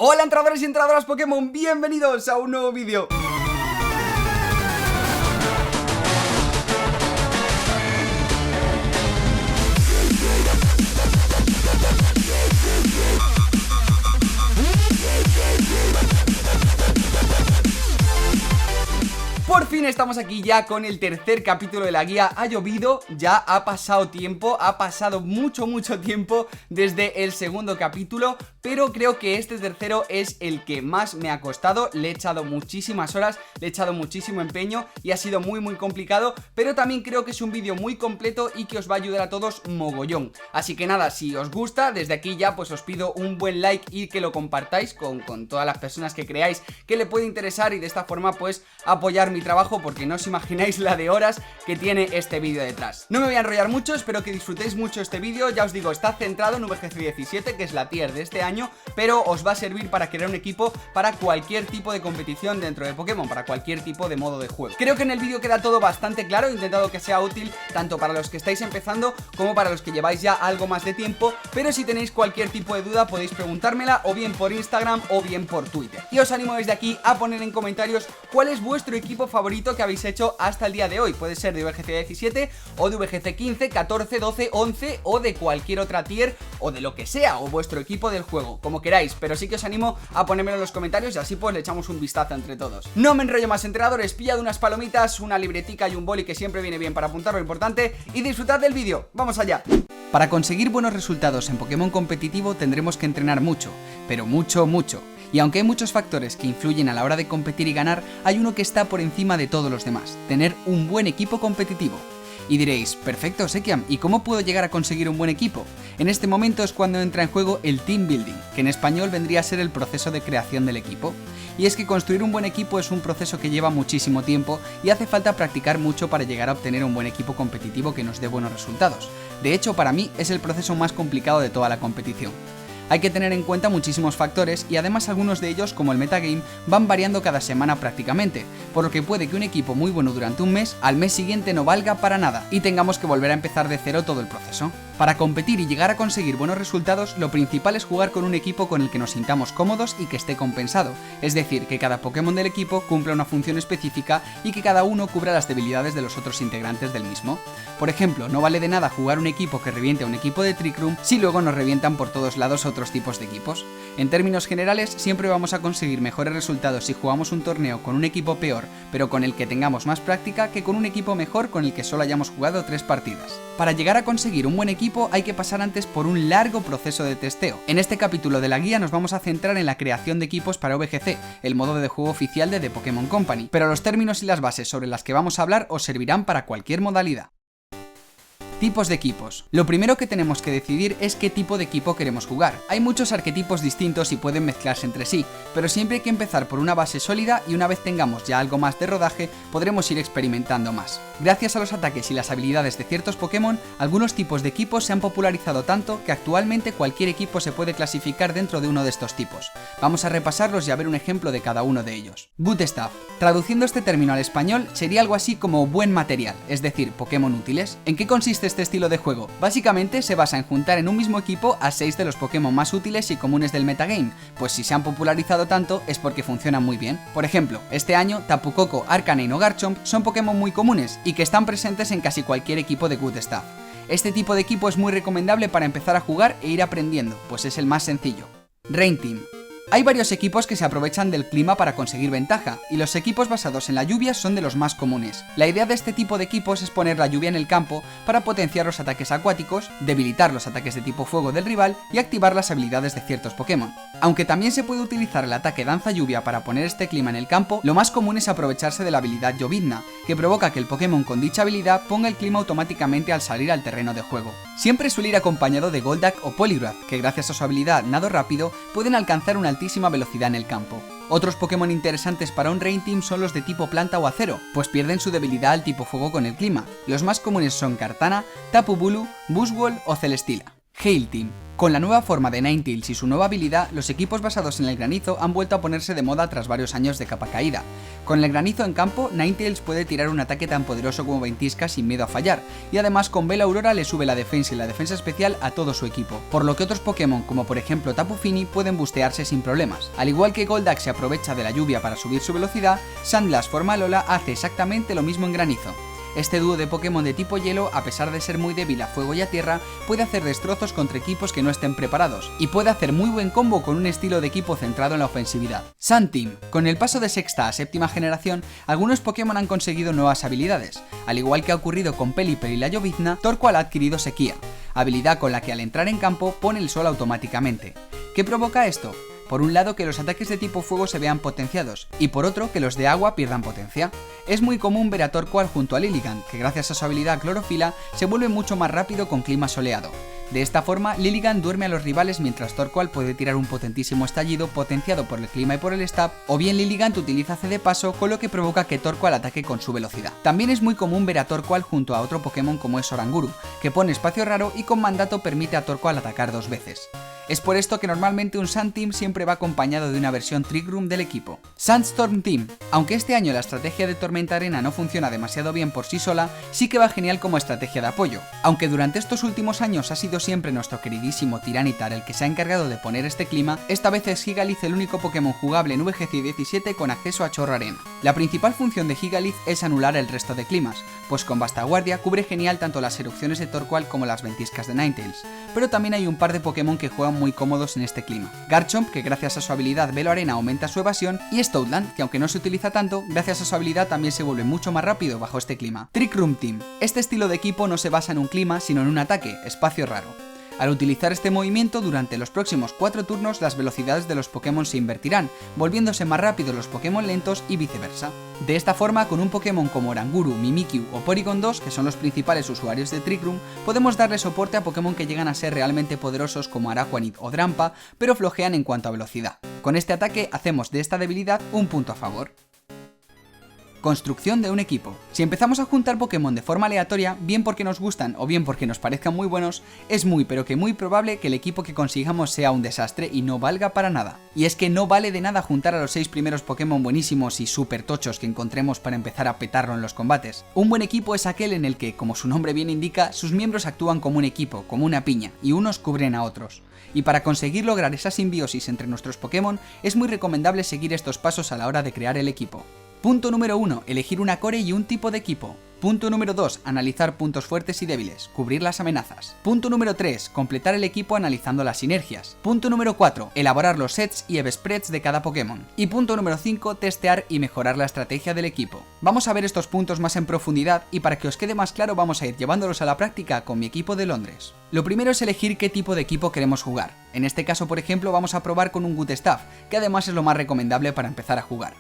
Hola entrenadores y entrenadoras Pokémon, bienvenidos a un nuevo vídeo. Por fin estamos aquí ya con el tercer capítulo de la guía. Ha llovido, ya ha pasado tiempo, ha pasado mucho tiempo desde el segundo capítulo, pero creo que este tercero es el que más me ha costado. Le he echado muchísimas horas, le he echado muchísimo empeño y ha sido muy complicado, pero también creo que es un vídeo muy completo y que os va a ayudar a todos mogollón. Así que nada, si os gusta, desde aquí ya pues os pido un buen like y que lo compartáis con todas las personas que creáis que le puede interesar y de esta forma pues apoyar mi trabajo, porque no os imagináis la de horas que tiene este vídeo detrás. No me voy a enrollar mucho, espero que disfrutéis mucho este vídeo. Ya os digo, está centrado en VGC 17, que es la tier de este año, pero os va a servir para crear un equipo para cualquier tipo de competición dentro de Pokémon, para cualquier tipo de modo de juego. Creo que en el vídeo queda todo bastante claro, he intentado que sea útil tanto para los que estáis empezando como para los que lleváis ya algo más de tiempo, pero si tenéis cualquier tipo de duda podéis preguntármela o bien por Instagram o bien por Twitter. Y os animo desde aquí a poner en comentarios cuál es vuestro equipo favorito que habéis hecho hasta el día de hoy. Puede ser de VGC 17 o de VGC 15, 14, 12, 11 o de cualquier otra tier o de lo que sea, o vuestro equipo del juego, como queráis, pero sí que os animo a ponérmelo en los comentarios y así pues le echamos un vistazo entre todos. No me enrollo más, entrenadores, pillad unas palomitas, una libretica y un boli, que siempre viene bien para apuntar lo importante, y disfrutad del vídeo. ¡Vamos allá! Para conseguir buenos resultados en Pokémon competitivo tendremos que entrenar mucho, pero mucho. Y aunque hay muchos factores que influyen a la hora de competir y ganar, hay uno que está por encima de todos los demás: tener un buen equipo competitivo. Y diréis, perfecto Sekiam, ¿y cómo puedo llegar a conseguir un buen equipo? En este momento es cuando entra en juego el team building, que en español vendría a ser el proceso de creación del equipo. Y es que construir un buen equipo es un proceso que lleva muchísimo tiempo y hace falta practicar mucho para llegar a obtener un buen equipo competitivo que nos dé buenos resultados. De hecho, para mí es el proceso más complicado de toda la competición. Hay que tener en cuenta muchísimos factores y además algunos de ellos, como el metagame, van variando cada semana prácticamente, por lo que puede que un equipo muy bueno durante un mes, al mes siguiente no valga para nada y tengamos que volver a empezar de cero todo el proceso. Para competir y llegar a conseguir buenos resultados, lo principal es jugar con un equipo con el que nos sintamos cómodos y que esté compensado, es decir, que cada Pokémon del equipo cumpla una función específica y que cada uno cubra las debilidades de los otros integrantes del mismo. Por ejemplo, no vale de nada jugar un equipo que reviente a un equipo de Trick Room si luego nos revientan por todos lados otros tipos de equipos. En términos generales, siempre vamos a conseguir mejores resultados si jugamos un torneo con un equipo peor, pero con el que tengamos más práctica, que con un equipo mejor con el que solo hayamos jugado 3 partidas. Para llegar a conseguir un buen equipo hay que pasar antes por un largo proceso de testeo. En este capítulo de la guía nos vamos a centrar en la creación de equipos para VGC, el modo de juego oficial de The Pokémon Company, pero los términos y las bases sobre las que vamos a hablar os servirán para cualquier modalidad. Tipos de equipos. Lo primero que tenemos que decidir es qué tipo de equipo queremos jugar. Hay muchos arquetipos distintos y pueden mezclarse entre sí, pero siempre hay que empezar por una base sólida y una vez tengamos ya algo más de rodaje, podremos ir experimentando más. Gracias a los ataques y las habilidades de ciertos Pokémon, algunos tipos de equipos se han popularizado tanto que actualmente cualquier equipo se puede clasificar dentro de uno de estos tipos. Vamos a repasarlos y a ver un ejemplo de cada uno de ellos. Good Stuff. Traduciendo este término al español, sería algo así como buen material, es decir, Pokémon útiles. ¿En qué consiste este estilo de juego? Básicamente se basa en juntar en un mismo equipo a 6 de los Pokémon más útiles y comunes del metagame, pues si se han popularizado tanto es porque funcionan muy bien. Por ejemplo, este año Tapu Koko, Arcanine o Garchomp son Pokémon muy comunes y que están presentes en casi cualquier equipo de Good Stuff. Este tipo de equipo es muy recomendable para empezar a jugar e ir aprendiendo, pues es el más sencillo. Rain Team. Hay varios equipos que se aprovechan del clima para conseguir ventaja, y los equipos basados en la lluvia son de los más comunes. La idea de este tipo de equipos es poner la lluvia en el campo para potenciar los ataques acuáticos, debilitar los ataques de tipo fuego del rival y activar las habilidades de ciertos Pokémon. Aunque también se puede utilizar el ataque danza lluvia para poner este clima en el campo, lo más común es aprovecharse de la habilidad Llovizna, que provoca que el Pokémon con dicha habilidad ponga el clima automáticamente al salir al terreno de juego. Siempre suele ir acompañado de Golduck o Poliwrath, que gracias a su habilidad nado rápido pueden alcanzar una altísima velocidad en el campo. Otros Pokémon interesantes para un Rain Team son los de tipo planta o acero, pues pierden su debilidad al tipo fuego con el clima. Los más comunes son Kartana, Tapu Bulu, Buzzwole o Celesteela. Hail Team. Con la nueva forma de Ninetales y su nueva habilidad, los equipos basados en el granizo han vuelto a ponerse de moda tras varios años de capa caída. Con el granizo en campo, Ninetales puede tirar un ataque tan poderoso como Ventisca sin miedo a fallar, y además con Vela Aurora le sube la defensa y la defensa especial a todo su equipo, por lo que otros Pokémon como por ejemplo Tapu Fini pueden bustearse sin problemas. Al igual que Goldak se aprovecha de la lluvia para subir su velocidad, Sandslash forma Alola hace exactamente lo mismo en granizo. Este dúo de Pokémon de tipo hielo, a pesar de ser muy débil a fuego y a tierra, puede hacer destrozos contra equipos que no estén preparados, y puede hacer muy buen combo con un estilo de equipo centrado en la ofensividad. Sun Team. Con el paso de sexta a séptima generación, algunos Pokémon han conseguido nuevas habilidades. Al igual que ha ocurrido con Pelipper y la llovizna, Torkoal ha adquirido Sequía, habilidad con la que al entrar en campo pone el sol automáticamente. ¿Qué provoca esto? Por un lado que los ataques de tipo fuego se vean potenciados, y por otro que los de agua pierdan potencia. Es muy común ver a Torkoal junto a Lilligant, que gracias a su habilidad clorofila se vuelve mucho más rápido con clima soleado. De esta forma, Lilligant duerme a los rivales mientras Torkoal puede tirar un potentísimo estallido potenciado por el clima y por el stab, o bien Lilligant utiliza C de paso, con lo que provoca que Torkoal ataque con su velocidad. También es muy común ver a Torkoal junto a otro Pokémon como es Oranguru, que pone espacio raro y con mandato permite a Torkoal atacar 2 veces. Es por esto que normalmente un Sun Team siempre va acompañado de una versión Trick Room del equipo. Sandstorm Team. Aunque este año la estrategia de Tormenta Arena no funciona demasiado bien por sí sola, sí que va genial como estrategia de apoyo. Aunque durante estos últimos años ha sido siempre nuestro queridísimo Tiranitar el que se ha encargado de poner este clima, esta vez es Gigalith el único Pokémon jugable en VGC 17 con acceso a Chorro Arena. La principal función de Gigalith es anular el resto de climas, pues con Vasta Guardia cubre genial tanto las erupciones de Torkoal como las ventiscas de Ninetales, pero también hay un par de Pokémon que juegan muy cómodos en este clima. Garchomp, que gracias a su habilidad Velo Arena aumenta su evasión, y Stoutland, que aunque no se utiliza tanto, gracias a su habilidad también se vuelve mucho más rápido bajo este clima. Trick Room Team. Este estilo de equipo no se basa en un clima, sino en un ataque, espacio raro. Al utilizar este movimiento durante los próximos 4 turnos las velocidades de los Pokémon se invertirán, volviéndose más rápidos los Pokémon lentos y viceversa. De esta forma, con un Pokémon como Oranguru, Mimikyu o Porygon 2, que son los principales usuarios de Trick Room, podemos darle soporte a Pokémon que llegan a ser realmente poderosos como Araquanid o Drampa, pero flojean en cuanto a velocidad. Con este ataque hacemos de esta debilidad un punto a favor. Construcción de un equipo. Si empezamos a juntar Pokémon de forma aleatoria, bien porque nos gustan o bien porque nos parezcan muy buenos, es muy pero que muy probable que el equipo que consigamos sea un desastre y no valga para nada. Y es que no vale de nada juntar a los 6 primeros Pokémon buenísimos y super tochos que encontremos para empezar a petarlo en los combates. Un buen equipo es aquel en el que, como su nombre bien indica, sus miembros actúan como un equipo, como una piña, y unos cubren a otros. Y para conseguir lograr esa simbiosis entre nuestros Pokémon, es muy recomendable seguir estos pasos a la hora de crear el equipo. Punto número 1. Elegir una core y un tipo de equipo. Punto número 2. Analizar puntos fuertes y débiles, cubrir las amenazas. Punto número 3. Completar el equipo analizando las sinergias. Punto número 4. Elaborar los sets y evspreads de cada Pokémon. Y punto número 5. Testear y mejorar la estrategia del equipo. Vamos a ver estos puntos más en profundidad y para que os quede más claro vamos a ir llevándolos a la práctica con mi equipo de Londres. Lo primero es elegir qué tipo de equipo queremos jugar. En este caso, por ejemplo, vamos a probar con un Good Staff, que además es lo más recomendable para empezar a jugar.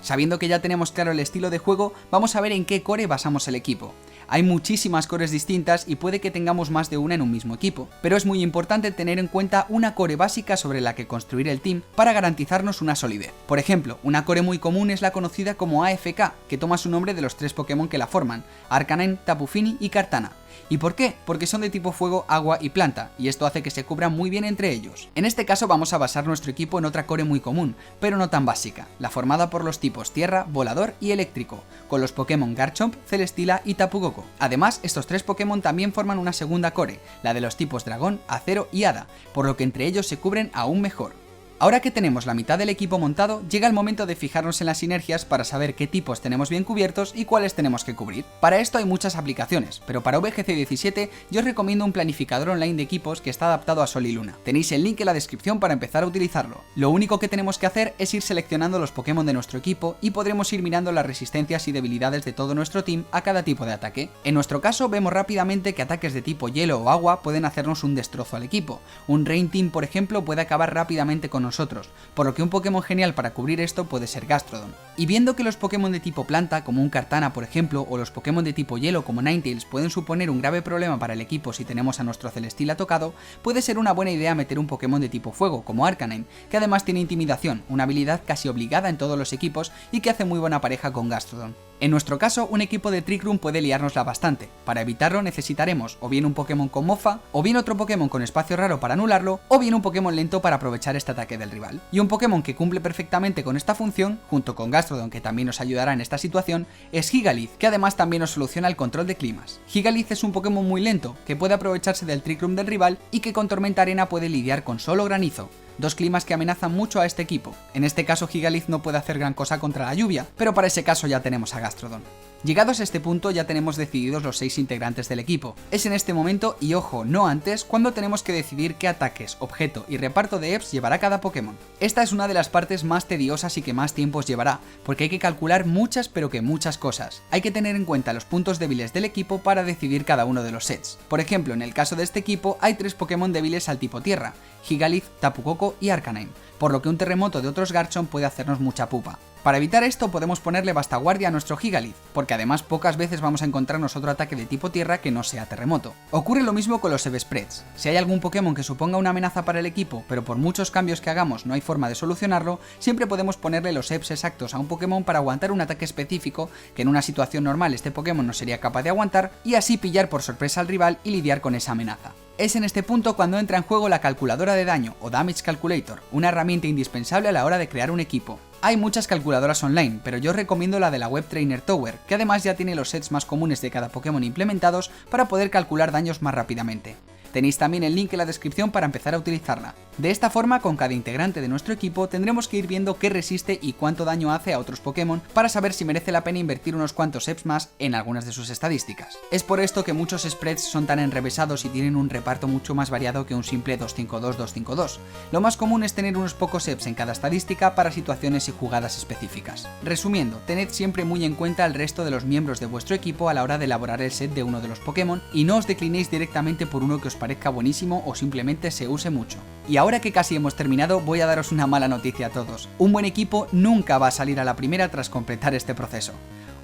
Sabiendo que ya tenemos claro el estilo de juego, vamos a ver en qué core basamos el equipo. Hay muchísimas cores distintas y puede que tengamos más de una en un mismo equipo, pero es muy importante tener en cuenta una core básica sobre la que construir el team para garantizarnos una solidez. Por ejemplo, una core muy común es la conocida como AFK, que toma su nombre de los 3 Pokémon que la forman, Arcanine, Tapu Fini y Kartana. ¿Y por qué? Porque son de tipo fuego, agua y planta, y esto hace que se cubran muy bien entre ellos. En este caso vamos a basar nuestro equipo en otra core muy común, pero no tan básica, la formada por los tipos tierra, volador y eléctrico, con los Pokémon Garchomp, Celesteela y Tapu Koko. Además, estos 3 Pokémon también forman una segunda core, la de los tipos dragón, acero y hada, por lo que entre ellos se cubren aún mejor. Ahora que tenemos la mitad del equipo montado, llega el momento de fijarnos en las sinergias para saber qué tipos tenemos bien cubiertos y cuáles tenemos que cubrir. Para esto hay muchas aplicaciones, pero para VGC 17 yo os recomiendo un planificador online de equipos que está adaptado a Sol y Luna. Tenéis el link en la descripción para empezar a utilizarlo. Lo único que tenemos que hacer es ir seleccionando los Pokémon de nuestro equipo y podremos ir mirando las resistencias y debilidades de todo nuestro team a cada tipo de ataque. En nuestro caso vemos rápidamente que ataques de tipo hielo o agua pueden hacernos un destrozo al equipo. Un Rain Team, por ejemplo, puede acabar rápidamente con nosotros, por lo que un Pokémon genial para cubrir esto puede ser Gastrodon. Y viendo que los Pokémon de tipo planta, como un Kartana por ejemplo, o los Pokémon de tipo hielo como Ninetales pueden suponer un grave problema para el equipo si tenemos a nuestro Celesteela tocado, puede ser una buena idea meter un Pokémon de tipo fuego, como Arcanine, que además tiene intimidación, una habilidad casi obligada en todos los equipos y que hace muy buena pareja con Gastrodon. En nuestro caso, un equipo de Trick Room puede liárnosla bastante. Para evitarlo necesitaremos o bien un Pokémon con mofa, o bien otro Pokémon con espacio raro para anularlo, o bien un Pokémon lento para aprovechar este ataque del rival. Y un Pokémon que cumple perfectamente con esta función, junto con Gastrodon, que también nos ayudará en esta situación, es Gigalith, que además también nos soluciona el control de climas. Gigalith es un Pokémon muy lento, que puede aprovecharse del Trick Room del rival y que con Tormenta Arena puede lidiar con solo granizo. Dos climas que amenazan mucho a este equipo. En este caso Gigalith no puede hacer gran cosa contra la lluvia, pero para ese caso ya tenemos a Gastrodon. Llegados a este punto ya tenemos decididos los 6 integrantes del equipo. Es en este momento, y ojo, no antes, cuando tenemos que decidir qué ataques, objeto y reparto de EVs llevará cada Pokémon. Esta es una de las partes más tediosas y que más tiempo os llevará, porque hay que calcular muchas pero que muchas cosas. Hay que tener en cuenta los puntos débiles del equipo para decidir cada uno de los sets. Por ejemplo, en el caso de este equipo hay 3 Pokémon débiles al tipo tierra, Gigalith, Tapu Koko y Arcanine, por lo que un terremoto de otros Garchomp puede hacernos mucha pupa. Para evitar esto podemos ponerle Bastaguardia a nuestro Gigalith, porque además pocas veces vamos a encontrarnos otro ataque de tipo tierra que no sea terremoto. Ocurre lo mismo con los Ev-Spreads. Si hay algún Pokémon que suponga una amenaza para el equipo, pero por muchos cambios que hagamos no hay forma de solucionarlo, siempre podemos ponerle los Evs exactos a un Pokémon para aguantar un ataque específico que en una situación normal este Pokémon no sería capaz de aguantar, y así pillar por sorpresa al rival y lidiar con esa amenaza. Es en este punto cuando entra en juego la calculadora de daño o Damage Calculator, una herramienta indispensable a la hora de crear un equipo. Hay muchas calculadoras online, pero yo os recomiendo la de la Web Trainer Tower, que además ya tiene los sets más comunes de cada Pokémon implementados para poder calcular daños más rápidamente. Tenéis también el link en la descripción para empezar a utilizarla. De esta forma, con cada integrante de nuestro equipo tendremos que ir viendo qué resiste y cuánto daño hace a otros Pokémon para saber si merece la pena invertir unos cuantos EVs más en algunas de sus estadísticas. Es por esto que muchos spreads son tan enrevesados y tienen un reparto mucho más variado que un simple 2-5-2-2-5-2. Lo más común es tener unos pocos EVs en cada estadística para situaciones y jugadas específicas. Resumiendo, tened siempre muy en cuenta el resto de los miembros de vuestro equipo a la hora de elaborar el set de uno de los Pokémon y no os declinéis directamente por uno que os parezca buenísimo o simplemente se use mucho. Y ahora que casi hemos terminado, voy a daros una mala noticia a todos. Un buen equipo nunca va a salir a la primera tras completar este proceso.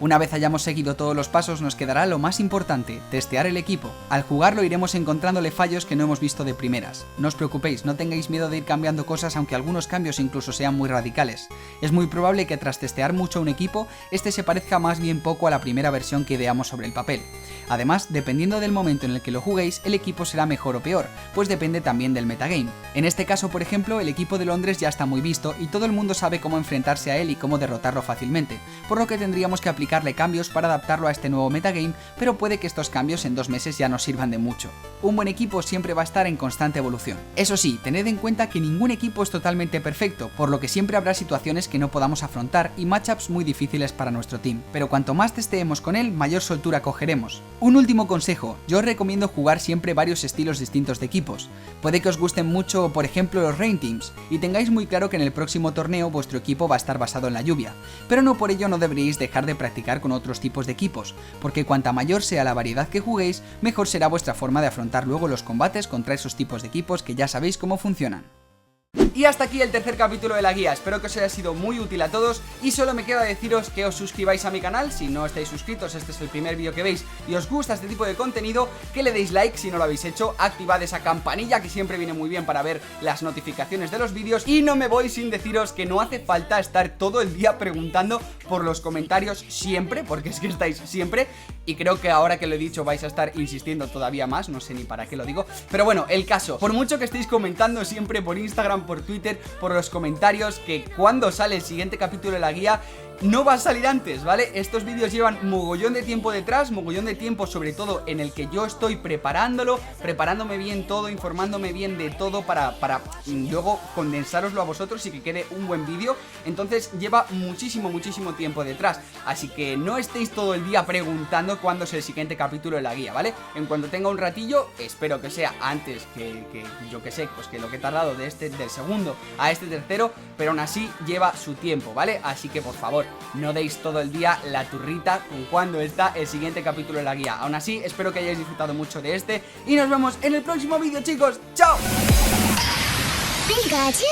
Una vez hayamos seguido todos los pasos nos quedará lo más importante, testear el equipo. Al jugarlo iremos encontrándole fallos que no hemos visto de primeras. No os preocupéis, no tengáis miedo de ir cambiando cosas aunque algunos cambios incluso sean muy radicales. Es muy probable que tras testear mucho un equipo, este se parezca más bien poco a la primera versión que ideamos sobre el papel. Además, dependiendo del momento en el que lo juguéis, el equipo será mejor o peor, pues depende también del metagame. En este caso, por ejemplo, el equipo de Londres ya está muy visto y todo el mundo sabe cómo enfrentarse a él y cómo derrotarlo fácilmente, por lo que tendríamos que aplicarle cambios para adaptarlo a este nuevo metagame, pero puede que estos cambios en 2 meses ya no sirvan de mucho. Un buen equipo siempre va a estar en constante evolución. Eso sí, tened en cuenta que ningún equipo es totalmente perfecto, por lo que siempre habrá situaciones que no podamos afrontar y matchups muy difíciles para nuestro team, pero cuanto más testeemos con él, mayor soltura cogeremos. Un último consejo, yo os recomiendo jugar siempre varios estilos distintos de equipos. Puede que os gusten mucho, por ejemplo, los Rain Teams, y tengáis muy claro que en el próximo torneo vuestro equipo va a estar basado en la lluvia, pero no por ello no deberíais dejar de practicar con otros tipos de equipos, porque cuanta mayor sea la variedad que juguéis, mejor será vuestra forma de afrontar luego los combates contra esos tipos de equipos que ya sabéis cómo funcionan. Y hasta aquí el tercer capítulo de la guía, espero que os haya sido muy útil a todos y solo me queda deciros que os suscribáis a mi canal si no estáis suscritos, este es el primer vídeo que veis y os gusta este tipo de contenido, que le deis like si no lo habéis hecho, activad esa campanilla que siempre viene muy bien para ver las notificaciones de los vídeos y no me voy sin deciros que no hace falta estar todo el día preguntando por los comentarios siempre, porque es que estáis siempre y creo que ahora que lo he dicho vais a estar insistiendo todavía más, no sé ni para qué lo digo, pero bueno, el caso, por mucho que estéis comentando siempre por Instagram, por Twitter, por los comentarios, que cuando sale el siguiente capítulo de la guía no va a salir antes, ¿vale? Estos vídeos llevan mogollón de tiempo detrás, mogollón de tiempo sobre todo en el que yo estoy preparándolo, preparándome bien todo, informándome bien de todo para luego condensároslo a vosotros y que quede un buen vídeo. Entonces lleva muchísimo tiempo detrás, así que no estéis todo el día preguntando cuándo es el siguiente capítulo de la guía, ¿vale? En cuanto tenga un ratillo, espero que sea antes que yo que sé, pues que lo que he tardado del segundo a este tercero, pero aún así lleva su tiempo, ¿vale? Así que por favor, no deis todo el día la turrita con cuándo está el siguiente capítulo de la guía. Aún así, espero que hayáis disfrutado mucho de este y nos vemos en el próximo vídeo, chicos. ¡Chao! Pikachu.